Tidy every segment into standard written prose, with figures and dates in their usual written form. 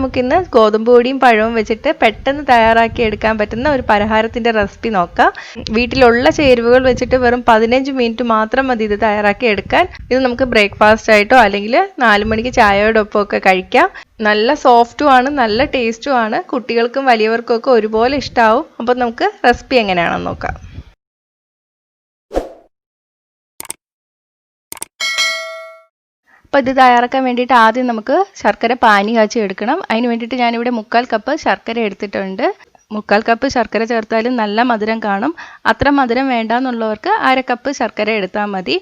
നമുക്കിന്ന് ഗോതമ്പ് പൊടിയും പഴവും വെച്ചിട്ട് പെട്ടെന്ന് തയ്യാറാക്കി എടുക്കാൻ പറ്റുന്ന ഒരു പലഹാരത്തിൻ്റെ റെസിപ്പി നോക്കാം. വീട്ടിലുള്ള ചേരുവകൾ വെച്ചിട്ട് വെറും 15 മിനിറ്റ് മാത്രം മതി ഇത് തയ്യാറാക്കി എടുക്കാൻ. ഇത് നമുക്ക് ബ്രേക്ക്ഫാസ്റ്റ് ആയിട്ടോ അല്ലെങ്കിൽ 4 മണിക്ക് ചായയോടൊപ്പം ഒക്കെ കഴിക്കാം. നല്ല സോഫ്റ്റും ആണ്, നല്ല ടേസ്റ്റും ആണ്. കുട്ടികൾക്കും വലിയവർക്കും ഒക്കെ ഒരുപോലെ ഇഷ്ടമാവും. അപ്പോൾ നമുക്ക് റെസിപ്പി എങ്ങനെയാണെന്ന് നോക്കാം. അപ്പോൾ ഇത് തയ്യാറാക്കാൻ വേണ്ടിയിട്ട് ആദ്യം നമുക്ക് ശർക്കര പാനി കാച്ചി എടുക്കണം. അതിന് വേണ്ടിയിട്ട് ഞാനിവിടെ 1/4 കപ്പ് ശർക്കര എടുത്തിട്ടുണ്ട്. 1/4 കപ്പ് ശർക്കര ചേർത്താലും നല്ല മധുരം കാണും. അത്ര മധുരം വേണ്ടാന്നുള്ളവർക്ക് 1/2 കപ്പ് ശർക്കര എടുത്താൽ മതി.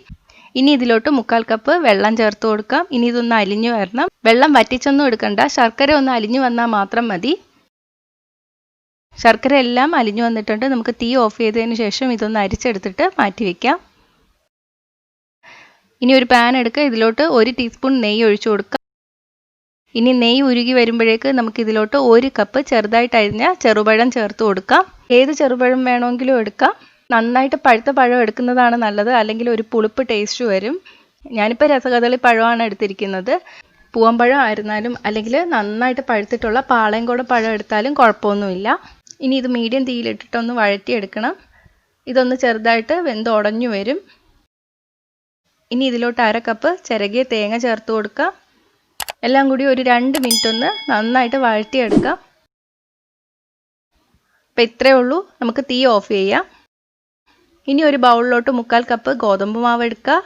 ഇനി ഇതിലോട്ട് 1/4 കപ്പ് വെള്ളം ചേർത്ത് കൊടുക്കാം. ഇനി ഇതൊന്ന് അലിഞ്ഞു വരണം. വെള്ളം വറ്റിച്ചൊന്നും എടുക്കണ്ട, ശർക്കര ഒന്ന് അലിഞ്ഞു വന്നാൽ മാത്രം മതി. ശർക്കര എല്ലാം അലിഞ്ഞു വന്നിട്ടുണ്ട്. നമുക്ക് തീ ഓഫ് ചെയ്തതിന് ശേഷം ഇതൊന്ന് അരിച്ചെടുത്തിട്ട് മാറ്റി വയ്ക്കാം. ഇനി ഒരു പാൻ എടുക്കുക. ഇതിലോട്ട് 1 ടീസ്പൂൺ നെയ്യ് ഒഴിച്ചു കൊടുക്കുക. ഇനി നെയ്യ് ഉരുകി വരുമ്പോഴേക്ക് നമുക്ക് ഇതിലോട്ട് 1 കപ്പ് ചെറുതായിട്ട് അരിഞ്ഞ ചെറുപഴം ചേർത്ത് കൊടുക്കാം. ഏത് ചെറുപഴം വേണമെങ്കിലും എടുക്കാം. നന്നായിട്ട് പഴുത്ത പഴം എടുക്കുന്നതാണ് നല്ലത്, അല്ലെങ്കിൽ ഒരു പുളിപ്പ് ടേസ്റ്റ് വരും. ഞാനിപ്പോൾ രസകദളി പഴമാണ് എടുത്തിരിക്കുന്നത്. പൂവമ്പഴം ആയിരുന്നാലും അല്ലെങ്കിൽ നന്നായിട്ട് പഴുത്തിട്ടുള്ള പാളയംകോടൻ പഴം എടുത്താലും കുഴപ്പമൊന്നുമില്ല. ഇനി ഇത് മീഡിയം തീയിലിട്ടിട്ടൊന്ന് വഴറ്റിയെടുക്കണം. ഇതൊന്ന് ചെറുതായിട്ട് വെന്ത് ഉടഞ്ഞു വരും. ഇനി ഇതിലോട്ട് 1/2 കപ്പ് ചിരകിയ തേങ്ങ ചേർത്ത് കൊടുക്കാം. എല്ലാം കൂടി ഒരു 2 മിനിറ്റ് ഒന്ന് നന്നായിട്ട് വഴറ്റിയെടുക്കാം. അപ്പം ഇത്രയേ ഉള്ളൂ. നമുക്ക് തീ ഓഫ് ചെയ്യാം. ഇനി ഒരു ബൗളിലോട്ട് 1/4 കപ്പ് ഗോതമ്പ് മാവ് എടുക്കുക.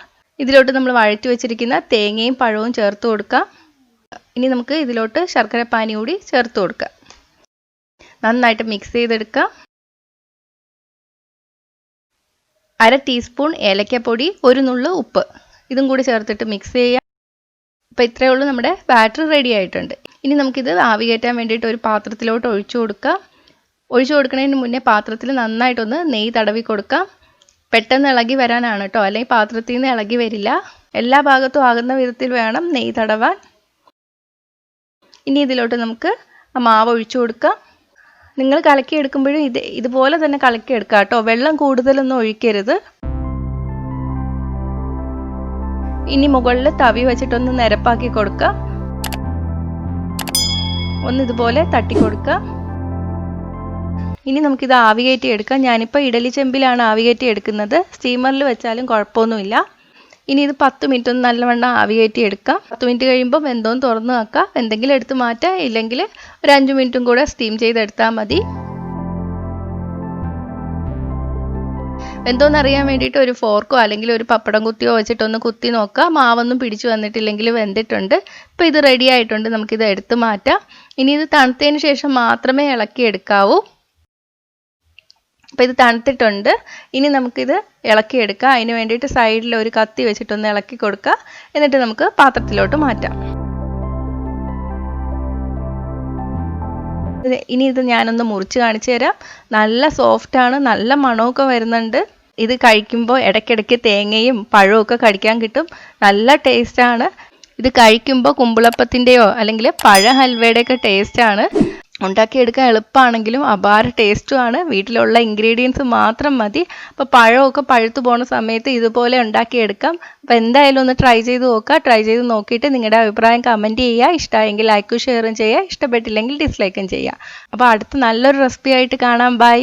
ഇതിലോട്ട് നമ്മൾ വഴറ്റി വെച്ചിരിക്കുന്ന തേങ്ങയും പഴവും ചേർത്ത് കൊടുക്കാം. ഇനി നമുക്ക് ഇതിലോട്ട് ശർക്കര പാനി കൂടി ചേർത്ത് കൊടുക്കാം. നന്നായിട്ട് മിക്സ് ചെയ്തെടുക്കാം. 1/2 ടീസ്പൂൺ ഏലക്കപ്പൊടി, 1 നുള്ള് ഉപ്പ്, ഇതും കൂടി ചേർത്തിട്ട് മിക്സ് ചെയ്യാം. അപ്പോൾ ഇത്രയേ ഉള്ളൂ, നമ്മുടെ ബാറ്റർ റെഡി ആയിട്ടുണ്ട്. ഇനി നമുക്കിത് ആവി കയറ്റാൻ വേണ്ടിയിട്ട് ഒരു പാത്രത്തിലോട്ട് ഒഴിച്ചു കൊടുക്കാം. ഒഴിച്ചു കൊടുക്കുന്നതിന് മുന്നേ പാത്രത്തിൽ നന്നായിട്ടൊന്ന് നെയ്യ് തടവി കൊടുക്കാം. പെട്ടെന്ന് ഇളകി വരാനാണ് കേട്ടോ, അല്ലെങ്കിൽ പാത്രത്തിൽ നിന്ന് ഇളകി വരില്ല. എല്ലാ ഭാഗത്തും ആകുന്ന വിധത്തിൽ വേണം നെയ്യ് തടവാൻ. ഇനി ഇതിലോട്ട് നമുക്ക് ആ മാവ് ഒഴിച്ചു കൊടുക്കാം. നിങ്ങൾ കലക്കി എടുക്കുമ്പോഴും ഇതുപോലെ തന്നെ കലക്കി എടുക്കുക കേട്ടോ, വെള്ളം കൂടുതലൊന്നും ഒഴിക്കരുത്. ഇനി മുകളിൽ തവി വെച്ചിട്ടൊന്ന് നിരപ്പാക്കി കൊടുക്കുക. ഒന്ന് ഇതുപോലെ തട്ടി കൊടുക്കുക. ഇനി നമുക്കിത് ആവി കയറ്റി എടുക്കാം. ഞാനിപ്പോൾ ഇഡലി ചെമ്പിലാണ് ആവി കയറ്റി എടുക്കുന്നത്. സ്റ്റീമറിൽ വെച്ചാലും കുഴപ്പമൊന്നുമില്ല. ഇനി ഇത് 10 മിനിറ്റ് ഒന്ന് നല്ലവണ്ണം ആവി കയറ്റി എടുക്കാം. 10 മിനിറ്റ് കഴിയുമ്പോൾ വെന്തോന്ന് തുറന്ന് വെക്കാം. എന്തെങ്കിലും എടുത്ത് മാറ്റാം, ഇല്ലെങ്കിൽ ഒരു 5 മിനിറ്റും കൂടെ സ്റ്റീം ചെയ്തെടുത്താൽ മതി. വെന്തോന്ന് അറിയാൻ വേണ്ടിയിട്ട് ഒരു ഫോർക്കോ അല്ലെങ്കിൽ ഒരു പപ്പടം കുത്തിയോ വെച്ചിട്ടൊന്ന് കുത്തി നോക്കാം. മാവൊന്നും പിടിച്ചു വന്നിട്ടില്ലെങ്കിൽ വെന്തിട്ടുണ്ട്. ഇപ്പോൾ ഇത് റെഡി ആയിട്ടുണ്ട്. നമുക്കിത് എടുത്ത് മാറ്റാം. ഇനി ഇത് തണുത്തതിന് ശേഷം മാത്രമേ ഇളക്കി എടുക്കാവൂ. അപ്പോൾ ഇത് തണുത്തിട്ടുണ്ട്. ഇനി നമുക്കിത് ഇളക്കിയെടുക്കാം. അതിന് വേണ്ടിയിട്ട് സൈഡിൽ ഒരു കത്തി വെച്ചിട്ടൊന്ന് ഇളക്കി കൊടുക്കുക. എന്നിട്ട് നമുക്ക് പാത്രത്തിലോട്ട് മാറ്റാം. ഇനി ഇത് ഞാനൊന്ന് മുറിച്ച് കാണിച്ചു തരാം. നല്ല സോഫ്റ്റാണ്, നല്ല മണമൊക്കെ വരുന്നുണ്ട്. ഇത് കഴിക്കുമ്പോൾ ഇടയ്ക്കിടയ്ക്ക് തേങ്ങയും പഴവും ഒക്കെ കടിക്കാൻ കിട്ടും. നല്ല ടേസ്റ്റാണ്. ഇത് കഴിക്കുമ്പോൾ കുമ്പിളപ്പത്തിൻ്റെയോ അല്ലെങ്കിൽ പഴ ഹൽവയുടെയൊക്കെ ടേസ്റ്റാണ്. ഉണ്ടാക്കിയെടുക്കാൻ എളുപ്പമാണെങ്കിലും അപാര ടേസ്റ്റുമാണ്. വീട്ടിലുള്ള ഇൻഗ്രീഡിയൻസ് മാത്രം മതി. അപ്പോൾ പഴമൊക്കെ പഴുത്തു പോകുന്ന സമയത്ത് ഇതുപോലെ ഉണ്ടാക്കിയെടുക്കാം. അപ്പോൾ എന്തായാലും ഒന്ന് ട്രൈ ചെയ്ത് നോക്കുക. ട്രൈ ചെയ്ത് നോക്കിയിട്ട് നിങ്ങളുടെ അഭിപ്രായം കമൻറ്റ് ചെയ്യുക. ഇഷ്ടമായെങ്കിൽ ലൈക്കും ഷെയറും ചെയ്യുക. ഇഷ്ടപ്പെട്ടില്ലെങ്കിൽ ഡിസ്ലൈക്കും ചെയ്യുക. അപ്പോൾ അടുത്ത നല്ലൊരു റെസിപ്പി ആയിട്ട് കാണാം. ബൈ.